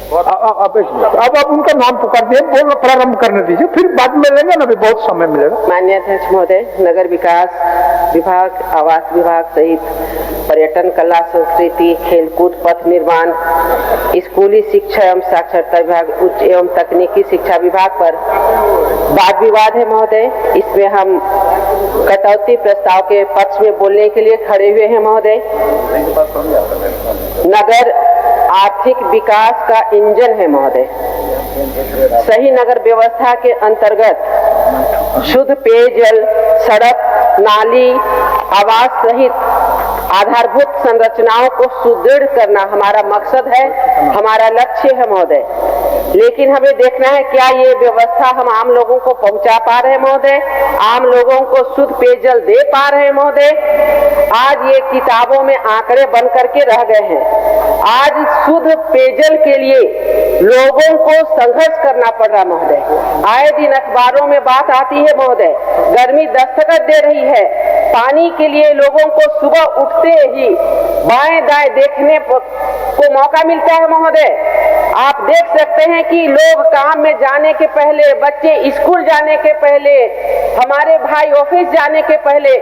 अब उनका नाम पुकार दिए, बोलना प्रारंभ करने दीजिए, फिर बाद में लेंगे ना, भी बहुत समय मिलेगा। माननीय अध्यक्ष महोदय, नगर विकास विभाग, आवास विभाग सहित पर्यटन, कला, संस्कृति, खेलकूद, पथ निर्माण, स्कूली शिक्षा एवं साक्षरता विभाग, उच्च एवं तकनीकी शिक्षा विभाग पर वाद विवाद है महोदय। इसमें हम कटौती प्रस्ताव के पक्ष में बोलने के लिए खड़े हुए हैं महोदय। नगर आर्थिक विकास का इंजन है महोदय। सही नगर व्यवस्था के अंतर्गत शुद्ध पेयजल, सड़क, नाली, आवास सहित आधारभूत संरचनाओं को सुदृढ़ करना हमारा मकसद है, हमारा लक्ष्य है महोदय। लेकिन हमें देखना है क्या ये व्यवस्था हम आम लोगों को पहुंचा पा रहे हैं महोदय, आम लोगों को शुद्ध पेयजल दे पा रहे हैं महोदय। आज ये किताबों में आंकड़े बन करके रह गए हैं। आज शुद्ध पेयजल के लिए लोगों को संघर्ष करना पड़ रहा महोदय। आए दिन अखबारों में बात आती है महोदय, गर्मी दस्तक दे रही है। पानी के लिए लोगों को सुबह उठते ही बाएं दाएं देखने को मौका मिलता है महोदय। आप देख सकते हैं कि लोग काम में जाने के पहले, बच्चे स्कूल जाने के पहले, हमारे भाई ऑफिस जाने के पहले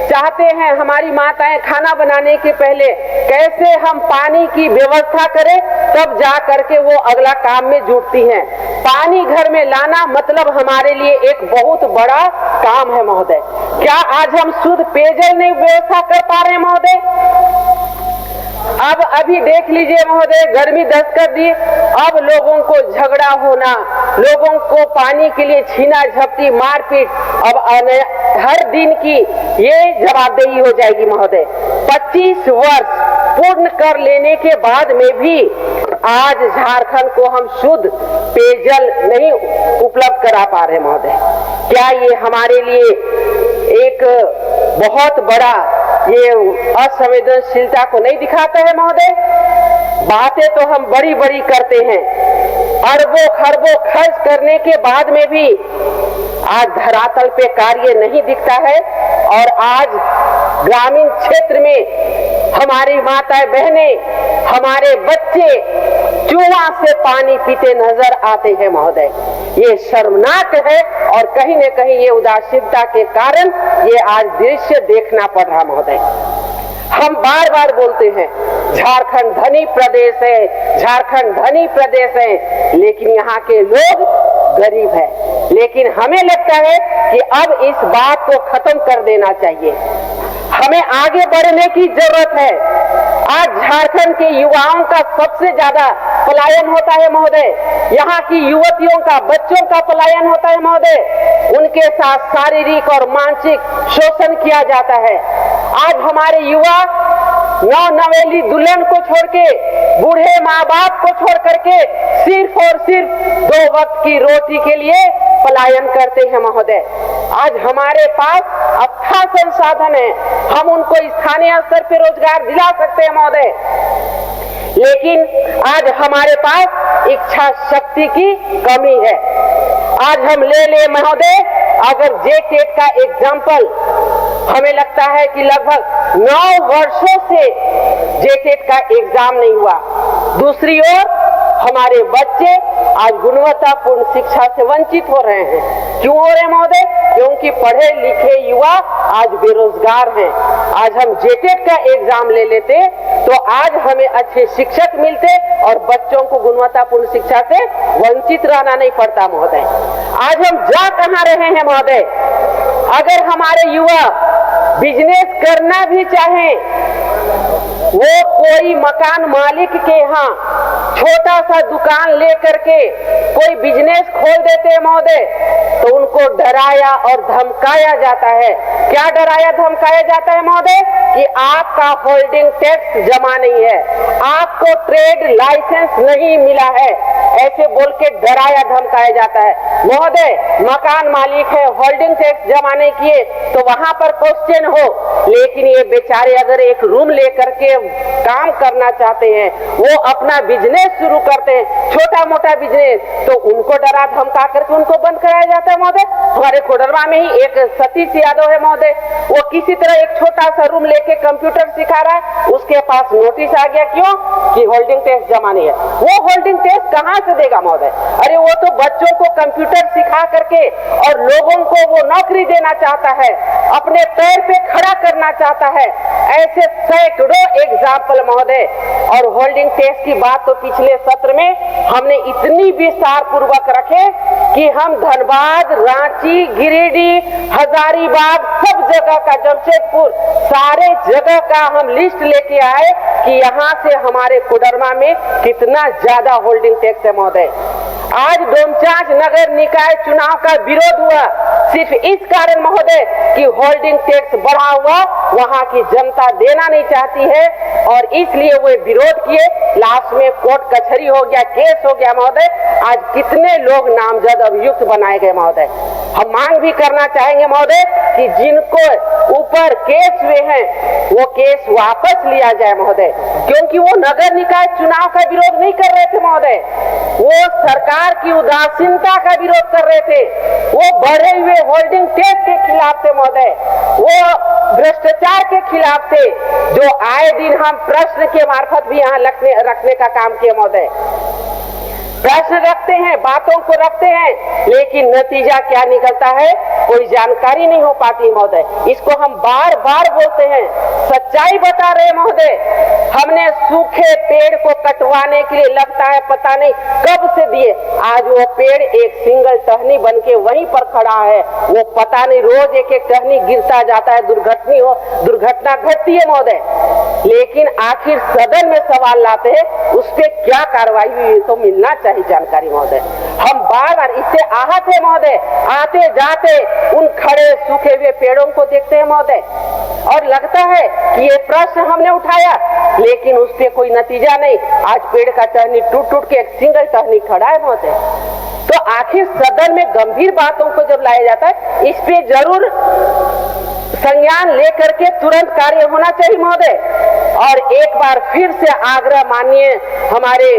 चाहते हैं, हमारी माताएं खाना बनाने के पहले कैसे हम पानी की व्यवस्था करें, तब जा करके वो अगला काम में जुटती हैं। पानी घर में लाना मतलब हमारे लिए एक बहुत बड़ा काम है महोदय। क्या आज हम शुद्ध पेयजल नहीं व्यवस्था कर पा रहे हैं महोदय? अब अभी देख लीजिए महोदय, गर्मी दस्तक दी, अब लोगों को झगड़ा होना, लोगों को पानी के लिए छीना झपटी, मारपीट, अब हर दिन की ये जवाबदेही हो जाएगी महोदय। 25 वर्ष पूर्ण कर लेने के बाद में भी आज झारखंड को हम शुद्ध पेयजल नहीं उपलब्ध करा पा रहे महोदय। क्या ये हमारे लिए एक बहुत बड़ा ये असंवेदनशीलता को नहीं दिखाता है महोदय? बातें तो हम बड़ी बड़ी करते हैं, अरबों खरबों खर्च करने के बाद में भी आज धरातल पे कार्य नहीं दिखता है। और आज ग्रामीण क्षेत्र में हमारी माताएं बहनें, हमारे बच्चे चूहा से पानी पीते नजर आते हैं महोदय। ये शर्मनाक है और कहीं न कहीं ये उदासीनता के कारण ये आज दृश्य देखना पड़ रहा महोदय। हम बार बार बोलते हैं झारखंड धनी प्रदेश है, झारखंड धनी प्रदेश है, लेकिन यहाँ के लोग गरीब है। लेकिन हमें लगता है कि अब इस बात को खत्म कर देना चाहिए, हमें आगे बढ़ने की जरूरत है। आज झारखंड के युवाओं का सबसे ज्यादा पलायन होता है महोदय, यहाँ की युवतियों का, बच्चों का पलायन होता है महोदय। उनके साथ शारीरिक और मानसिक शोषण किया जाता है। आज हमारे युवा नवेली दुल्हन को छोड़ के, बूढ़े माँ बाप को छोड़ करके सिर्फ और सिर्फ 2 वक्त की रोटी के लिए पलायन करते हैं महोदय। आज हमारे पास अच्छा संसाधन है, हम उनको स्थानीय स्तर पर रोजगार दिला सकते हैं महोदय, लेकिन आज हमारे पास इच्छा शक्ति की कमी है। आज हम ले महोदय, अगर जेटेट का एग्जाम्पल, हमें लगता है कि लगभग 9 वर्षों से जेटेट का एग्जाम नहीं हुआ। दूसरी ओर हमारे बच्चे आज गुणवत्तापूर्ण शिक्षा से वंचित हो रहे हैं। क्यों हो रहे हैं महोदय? क्योंकि पढ़े लिखे युवा आज बेरोजगार हैं। आज हम जेटेट का एग्जाम ले लेते तो आज हमें अच्छे शिक्षक मिलते और बच्चों को गुणवत्तापूर्ण शिक्षा से वंचित रहना नहीं पड़ता महोदय। आज हम जा कहाँ रहे हैं महोदय? अगर हमारे युवा बिजनेस करना भी चाहें, वो कोई मकान मालिक के यहाँ छोटा सा दुकान लेकर के कोई बिजनेस खोल देते हैं महोदय, तो उनको डराया और धमकाया जाता है। क्या डराया धमकाया जाता है महोदय? कि आपका होल्डिंग टैक्स जमा नहीं है, आपको ट्रेड लाइसेंस नहीं मिला है, ऐसे बोल के डराया धमकाया जाता है महोदय। मकान मालिक है, होल्डिंग टैक्स जमा नहीं किए तो वहां पर क्वेश्चन हो, लेकिन ये बेचारे अगर एक रूम लेकर के काम करना चाहते हैं, वो अपना बिजनेस शुरू करते हैं, छोटा मोटा बिजनेस, तो उनको डरा धमका करके उनको बंद कराया जाता है महोदय। हमारे कोडरमा में ही एक सतीश यादव है महोदय, वो किसी तरह एक छोटा सा रूम लेके कंप्यूटर सिखा रहा है, उसके पास नोटिस आ गया, क्यों कि होल्डिंग टैक्स जमा नहीं है। वो होल्डिंग टैक्स कहां से देगा महोदय? अरे वो तो बच्चों को कंप्यूटर सिखा करके और लोगों को वो नौकरी देना चाहता है, अपने पैर पे खड़ा करना चाहता है। ऐसे सैकड़ों एग्जाम्पल महोदय। और होल्डिंग टैक्स की बात तो पिछले सत्र में हमने इतनी विस्तार पूर्वक रखे कि हम धनबाद, रांची, गिरिडीह, हजारीबाग, सब जगह का, जमशेदपुर, सारे जगह का हम लिस्ट लेके आए कि यहाँ से हमारे कोडरमा में कितना ज्यादा होल्डिंग टैक्स है महोदय। आज डोमचांच नगर निकाय चुनाव का विरोध हुआ सिर्फ इस कारण महोदय कि होल्डिंग टैक्स बढ़ा हुआ वहां की जनता देना नहीं चाहती है, और इसलिए वो विरोध किए। लास्ट में कोर्ट कचहरी हो गया, केस हो गया महोदय। आज कितने लोग नामजद अभियुक्त बनाए गए महोदय। हम मांग भी करना चाहेंगे महोदय कि जिनको ऊपर केस हुए हैं वो केस वापस लिया जाए महोदय, क्योंकि वो नगर निकाय चुनाव का विरोध नहीं कर रहे थे महोदय, वो सरकार की उदासीनता का विरोध कर रहे थे, वो बढ़े हुए होल्डिंग टैक्स के खिलाफ थे महोदय, वो भ्रष्टाचार के खिलाफ थे, जो आए दिन हम प्रश्न के मार्फत भी यहाँ रखने का काम किया महोदय। प्रश्न रखते हैं, बातों को रखते हैं, लेकिन नतीजा क्या निकलता है कोई जानकारी नहीं हो पाती महोदय। इसको हम बार बार बोलते हैं, सच्चाई बता रहे महोदय। हमने सूखे पेड़ को कटवाने के लिए लगता है पता नहीं कब से दिए, आज वो पेड़ एक सिंगल टहनी बन के वहीं पर खड़ा है, वो पता नहीं रोज एक एक टहनी गिरता जाता है, दुर्घटना घटती है महोदय। लेकिन आखिर सदन में सवाल लाते हैं, उस पर क्या कार्रवाई हुई तो मिलना चाहिए जानकारी महोदय। हम बार बार इससे आहत है महोदय, आते जाते उन खड़े सूखे हुए पेड़ों को देखते हैं महोदय, और लगता है कि ये प्रश्न हमने उठाया लेकिन उस पर कोई नतीजा नहीं। आज पेड़ का टहनी टूट टूट के एक सिंगल टहनी खड़ा है महोदय। तो आखिर सदन में गंभीर बातों को जब लाया जाता है, इस पे जरूर संज्ञान लेकर के तुरंत कार्य होना चाहिए महोदय। और एक बार फिर से आग्रह माननीय हमारे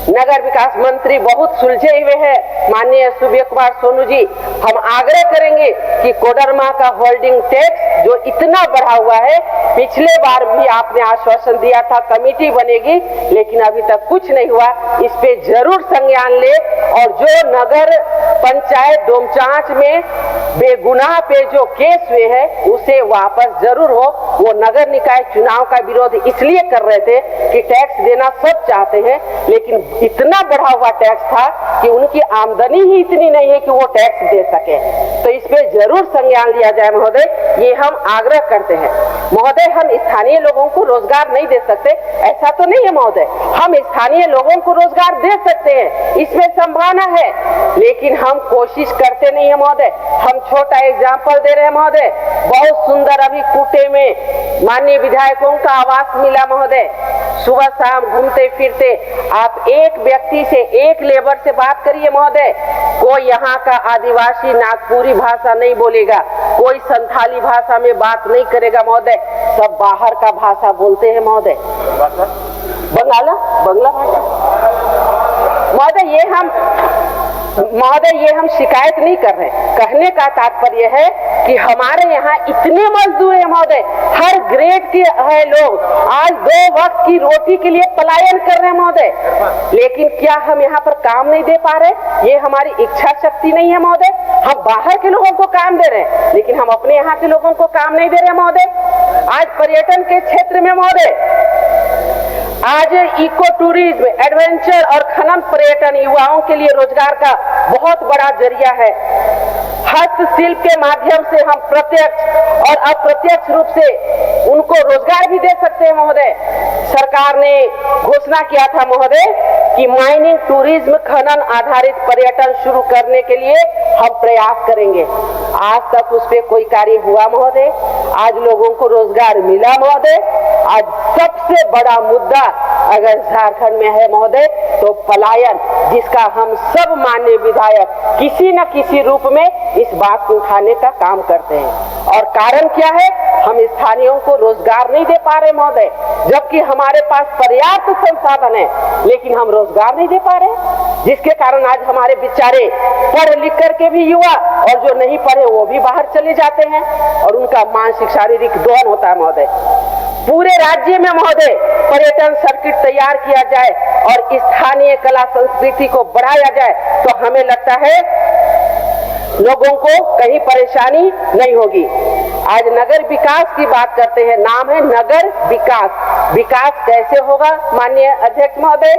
नगर विकास मंत्री बहुत सुलझे हुए हैं माननीय सुबेह कुमार सोनू जी, हम आग्रह करेंगे कि कोडरमा का होल्डिंग टैक्स जो इतना बढ़ा हुआ है, पिछले बार भी आपने आश्वासन दिया था कमेटी बनेगी, लेकिन अभी तक कुछ नहीं हुआ। इस पे जरूर संज्ञान ले, और जो नगर पंचायत डोमचांच में बेगुनाह पे जो केस हुए हैं उसे वापस जरूर हो। वो नगर निकाय चुनाव का विरोध इसलिए कर रहे थे कि टैक्स देना सब चाहते हैं, लेकिन इतना बढ़ा हुआ टैक्स था कि उनकी आमदनी ही इतनी नहीं है कि वो टैक्स दे सके। तो इस पे जरूर संज्ञान लिया जाए महोदय, ये हम आग्रह करते हैं महोदय। हम स्थानीय लोगों को रोजगार नहीं दे सकते ऐसा तो नहीं है महोदय, हम स्थानीय लोगों को रोजगार दे सकते हैं, इसमें संभावना है, लेकिन हम कोशिश करते नहीं है महोदय। हम छोटा एग्जाम्पल दे रहे हैं महोदय, बहुत सुंदर अभी कुटे में माननीय विधायकों का आवास मिला महोदय। सुबह शाम घूमते फिरते आप एक व्यक्ति से, एक लेबर से बात करिए महोदय, कोई यहाँ का आदिवासी नागपुरी भाषा नहीं बोलेगा, कोई संथाली भाषा में बात नहीं करेगा महोदय, सब बाहर का भाषा बोलते हैं महोदय, बंगला भाषा महोदय। ये हम शिकायत नहीं कर रहे, कहने का तात्पर्य है कि हमारे यहाँ इतने मजदूर हैं महोदय, हर ग्रेड के है लोग, आज 2 वक्त की रोटी के लिए पलायन कर रहे हैं महोदय, लेकिन क्या हम यहाँ पर काम नहीं दे पा रहे? ये हमारी इच्छा शक्ति नहीं है महोदय। हम बाहर के लोगों को काम दे रहे हैं, लेकिन हम अपने यहाँ के लोगों को काम नहीं दे रहे महोदय। आज पर्यटन के क्षेत्र में महोदय, आज इको टूरिज्म, एडवेंचर और खनन पर्यटन युवाओं के लिए रोजगार का बहुत बड़ा जरिया है। हस्तशिल्प के माध्यम से हम प्रत्यक्ष और अप्रत्यक्ष रूप से उनको रोजगार भी दे सकते हैं महोदय। सरकार ने घोषणा किया था महोदय कि माइनिंग, टूरिज्म, खनन आधारित पर्यटन शुरू करने के लिए हम प्रयास करेंगे। आज तक उस पर कोई कार्य हुआ महोदय? आज लोगों को रोजगार मिला महोदय? आज सबसे बड़ा मुद्दा अगर झारखंड में है महोदय तो पलायन, जिसका हम सब माननीय विधायक किसी न किसी रूप में इस बात को उठाने का काम करते हैं। और कारण क्या है? हम स्थानीयों को रोजगार नहीं दे पा रहे महोदय, जबकि हमारे पास पर्याप्त संसाधन है, लेकिन हम रोजगार नहीं दे पा रहे, जिसके कारण आज हमारे बेचारे पढ़ लिख करके भी युवा और जो नहीं पढ़े वो भी बाहर चले जाते हैं और उनका मानसिक शारीरिक दोहन होता है महोदय। पूरे राज्य में महोदय पर्यटन सर्किट तैयार किया जाए और स्थानीय कला संस्कृति को बढ़ाया जाए तो हमें लगता है लोगों को कहीं परेशानी नहीं होगी। आज नगर विकास की बात करते हैं, नाम है नगर विकास। विकास कैसे होगा माननीय अध्यक्ष महोदय?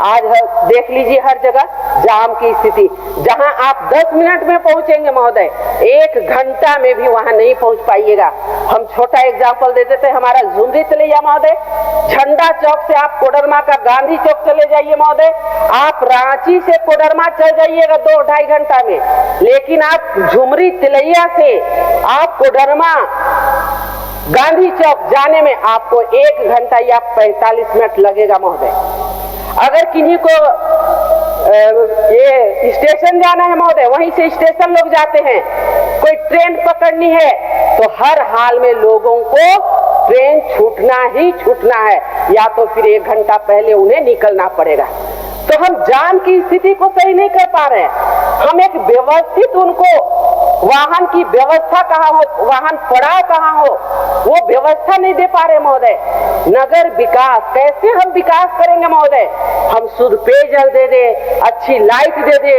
आज देख लीजिए हर जगह जाम की स्थिति, जहां आप 10 मिनट में पहुंचेंगे महोदय, 1 घंटा में भी वहां नहीं पहुंच पाइएगा। हम छोटा एग्जाम्पल दे देते हैं, हमारा झुमरी तलैया महोदय, झंडा चौक से आप कोडरमा का गांधी चौक चले जाइए महोदय, आप रांची से कोडरमा चल जाइएगा 2-2.5 घंटा में, लेकिन आप झुमरी तलैया से आप कोडरमा गांधी चौक जाने में आपको 1 घंटा या 45 मिनट लगेगा महोदय। अगर किन्हीं को ये स्टेशन जाना है महोदय, वहीं से स्टेशन लोग जाते हैं, कोई ट्रेन पकड़नी है तो हर हाल में लोगों को ट्रेन छूटना ही छूटना है, या तो फिर 1 घंटा पहले उन्हें निकलना पड़ेगा। तो हम जाम की स्थिति को सही नहीं कर पा रहे हैं। हम एक व्यवस्थित उनको वाहन की व्यवस्था कहाँ हो, वाहन पड़ाव कहाँ हो, वो व्यवस्था नहीं दे पा रहे महोदय। नगर विकास, कैसे हम विकास करेंगे महोदय? हम शुद्ध पेयजल दे दे, अच्छी लाइट दे दे,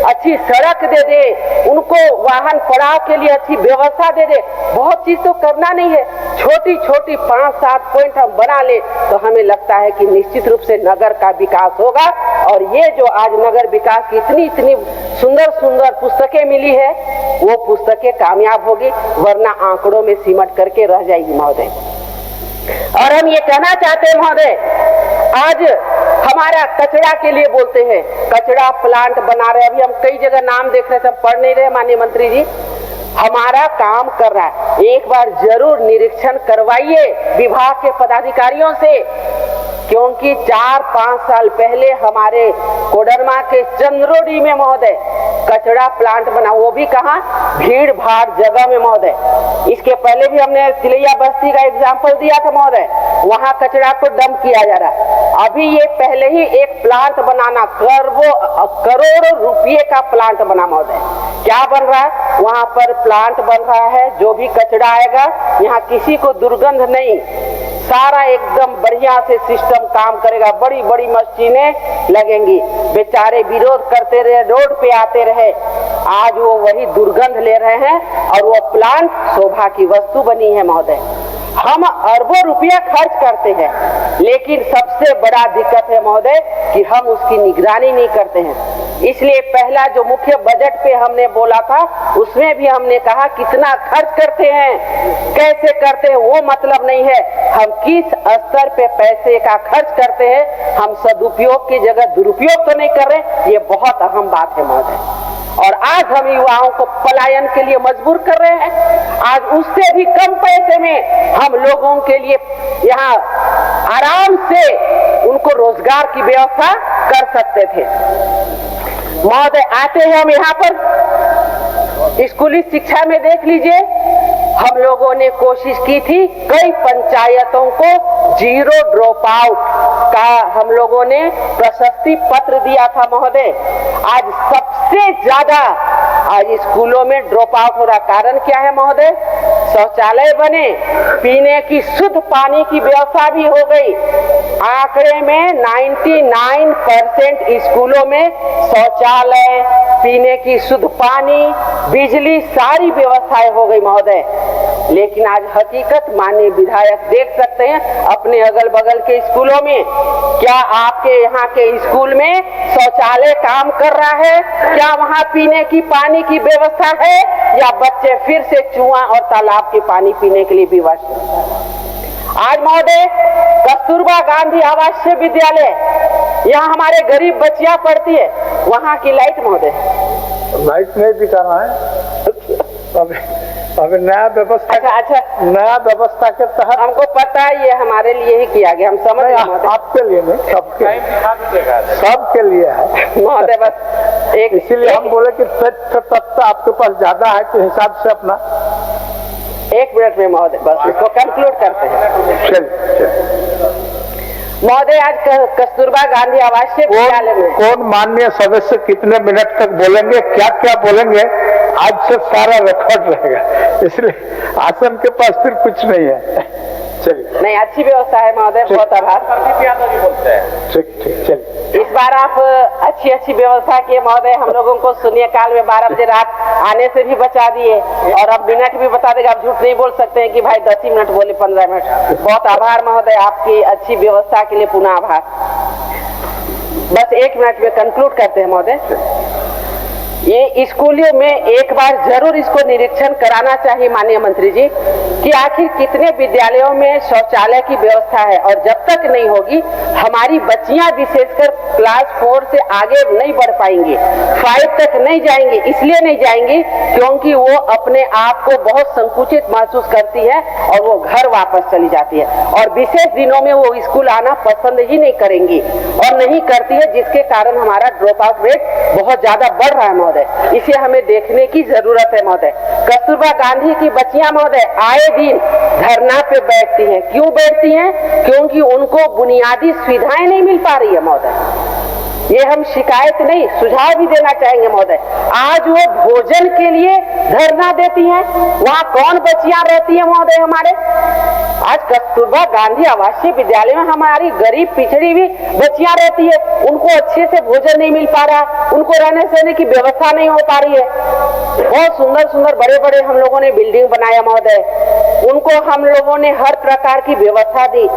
अच्छी सड़क दे दे, उनको वाहन पड़ाव के लिए अच्छी व्यवस्था दे दे, बहुत चीज तो करना नहीं है। छोटी छोटी 5-7 पॉइंट हम बना ले तो हमें लगता है कि निश्चित रूप से नगर का विकास होगा। और ये जो आज नगर विकास की इतनी सुंदर सुंदर पुस्तकें मिली है, वो पुस्तकें कामयाब होगी, वरना आंकड़ों में सिमट करके रह जाएगी महोदय। और हम ये कहना चाहते हैं महोदय, आज हमारा कचरा के लिए बोलते हैं, कचरा प्लांट बना रहे, अभी हम कई जगह नाम देख रहे थे, हम पढ़ नहीं रहे माननीय मंत्री जी, हमारा काम कर रहा है। एक बार जरूर निरीक्षण करवाइए विभाग के पदाधिकारियों से, क्योंकि 4-5 साल पहले हमारे कोडरमा के चंद्रोडी में महोदय कचरा प्लांट बना, वो भी कहाँ, भीड़ भाड़ जगह में महोदय। इसके पहले भी हमने तिलैया बस्ती का एग्जाम्पल दिया था महोदय, वहां कचरा को डंप किया जा रहा है। अभी ये पहले ही एक प्लांट बनाना, करोड़ों रुपये का प्लांट बना महोदय। क्या बन रहा है वहां पर? प्लांट बन रहा है, जो भी कचरा आएगा यहाँ किसी को दुर्गंध नहीं, सारा एकदम बढ़िया से सिस्टम काम करेगा, बड़ी बड़ी मशीनें लगेंगी। बेचारे विरोध करते रहे, रोड पे आते रहे, आज वो वही दुर्गंध ले रहे हैं और वो प्लांट शोभा की वस्तु बनी है महोदय। हम अरबों रुपया खर्च करते हैं, लेकिन सबसे बड़ा दिक्कत है महोदय कि हम उसकी निगरानी नहीं करते हैं। इसलिए पहला जो मुख्य बजट पे हमने बोला था, उसमें भी हमने कहा कितना खर्च करते हैं, कैसे करते हैं, वो मतलब नहीं है, हम किस स्तर पे पैसे का खर्च करते हैं, हम सदुपयोग की जगह दुरुपयोग तो नहीं कर रहे, ये बहुत अहम बात है महोदय। और आज हम युवाओं को पलायन के लिए मजबूर कर रहे हैं। आज उससे भी कम पैसे में हम लोगों के लिए यहाँ आराम से उनको रोजगार की व्यवस्था कर सकते थे महोदय। आते हैं हम यहाँ पर स्कूली शिक्षा में, देख लीजिए हम लोगों ने कोशिश की थी, कई पंचायतों को 0 ड्रॉप आउट का हम लोगों ने प्रशस्ति पत्र दिया था महोदय। आज सबसे ज्यादा आज स्कूलों में ड्रॉप आउट हो रहा, कारण क्या है महोदय? शौचालय बने, पीने की शुद्ध पानी की व्यवस्था भी हो गई। आंकड़े में 99% स्कूलों में शौचालय, पीने की शुद्ध पानी, बिजली, सारी व्यवस्थाएं हो गई महोदय। लेकिन आज हकीकत माननीय विधायक देख सकते हैं अपने अगल बगल के स्कूलों में, क्या आपके यहाँ के स्कूल में शौचालय काम कर रहा है? क्या वहाँ पीने की पानी की व्यवस्था है, या बच्चे फिर से कुआं और तालाब के पानी पीने के लिए विवश? आज महोदय कस्तूरबा गांधी आवासीय विद्यालय, यहाँ हमारे गरीब बच्चियां पढ़ती है, वहाँ की लाइट महोदय, लाइट नहीं दिखाना है अभी नया व्यवस्था अच्छा नया व्यवस्था के तहत हमको पता है ये हमारे लिए ही किया गया, हम समझ रहे हैं महोदय। आपके लिए नहीं, सबके लिए है महोदय बस एक इसीलिए हम बोले कि तत्व आपके पास ज्यादा है के हिसाब से अपना 1 मिनट में महोदय बस इसको कंक्लूड करते हैं। चल महोदय आज कस्तूरबा गांधी आवासीय विद्यालय में कौन माननीय सदस्य कितने मिनट तक बोलेंगे, क्या क्या बोलेंगे, आज से सारा रिकॉर्ड रहेगा, इसलिए आसन के पास फिर कुछ नहीं है। चलिए नहीं, अच्छी व्यवस्था है महोदय, बहुत आभार। ठीक ठीक चलिए। इस बार आप अच्छी व्यवस्था किए महोदय, हम लोगों को शून्य काल में 12 बजे रात आने से भी बचा दिए, और अब मिनट भी बता देगा, आप झूठ नहीं बोल सकते हैं कि भाई 10 ही मिनट बोले 15 मिनट। बहुत आभार महोदय, आपकी अच्छी व्यवस्था के लिए पुनः आभार। बस 1 मिनट में कंक्लूड करते हैं महोदय। ये स्कूलों में एक बार जरूर इसको निरीक्षण कराना चाहिए माननीय मंत्री जी कि आखिर कितने विद्यालयों में शौचालय की व्यवस्था है, और जब तक नहीं होगी हमारी बच्चियां विशेषकर क्लास 4 से आगे नहीं बढ़ पाएंगी, 5 तक नहीं जाएंगी। इसलिए नहीं जाएंगी क्योंकि वो अपने आप को बहुत संकुचित महसूस करती है और वो घर वापस चली जाती है, और विशेष दिनों में वो स्कूल आना पसंद ही नहीं करेंगी और नहीं करती है, जिसके कारण हमारा ड्रॉप आउट रेट बहुत ज्यादा बढ़ रहा है महोदय। इसे हमें देखने की जरूरत है महोदय। कस्तूरबा गांधी की बच्चियां महोदय आए दिन धरना पे बैठती हैं। क्यों बैठती हैं? क्योंकि उनको बुनियादी सुविधाएं नहीं मिल पा रही है महोदय। ये हम शिकायत नहीं, सुझाव भी देना चाहेंगे महोदय। आज वो भोजन के लिए धरना देती हैं, वहाँ कौन बच्चियां रहती है महोदय हमारे? आज कस्तूरबा गांधी आवासीय विद्यालय में हमारी गरीब पिछड़ी हुई बच्चियां रहती है, उनको अच्छे से भोजन नहीं मिल पा रहा, उनको रहने सहने की व्यवस्था नहीं हो पा रही है। बहुत सुंदर सुंदर बड़े बड़े हम लोगों ने बिल्डिंग बनाया महोदय, उनको हम लोगों ने हर प्रकार की व्यवस्था दी,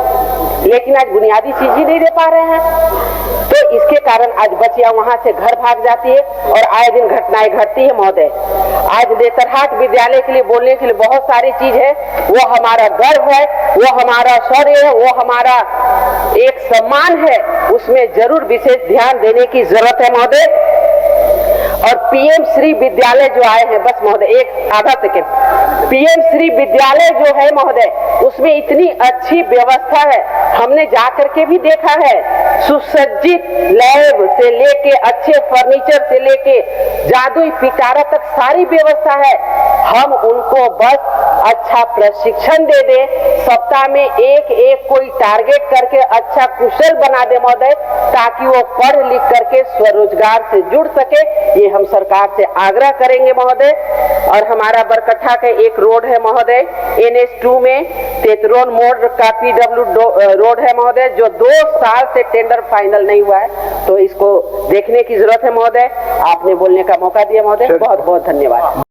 लेकिन आज बुनियादी चीज ही नहीं दे पा रहे हैं। तो इसके कारण आज बच्चियां वहां से घर भाग जाती है और आए दिन घटनाएं घटती है महोदय। आज नेतरहाट विद्यालय के लिए बोलने के लिए बहुत सारी चीज है, वो हमारा गर्व है, वो हमारा शौर्य है, वो हमारा एक सम्मान है, उसमें जरूर विशेष ध्यान देने की जरूरत है महोदय। और पीएम श्री विद्यालय जो आए हैं, बस महोदय एक आधा सेकेंड, पीएम श्री विद्यालय जो है महोदय, उसमें इतनी अच्छी व्यवस्था है, हमने जाकर के भी देखा है, सुसज्जित लैब से लेके अच्छे फर्नीचर से लेके जादुई पिटारा तक सारी व्यवस्था है। हम उनको बस अच्छा प्रशिक्षण दे दे, सप्ताह में एक कोई टारगेट करके अच्छा कुशल बना दे महोदय, ताकि वो पढ़ लिख करके स्वरोजगार से जुड़ सके। ये हम सरकार से आग्रह करेंगे महोदय। और हमारा बरकट्ठा का एक रोड है महोदय, NH2 में तेतरोन मोड़ का PW रोड है महोदय, जो 2 साल से टेंडर फाइनल नहीं हुआ है, तो इसको देखने की जरूरत है महोदय। आपने बोलने का मौका दिया महोदय, बहुत बहुत धन्यवाद।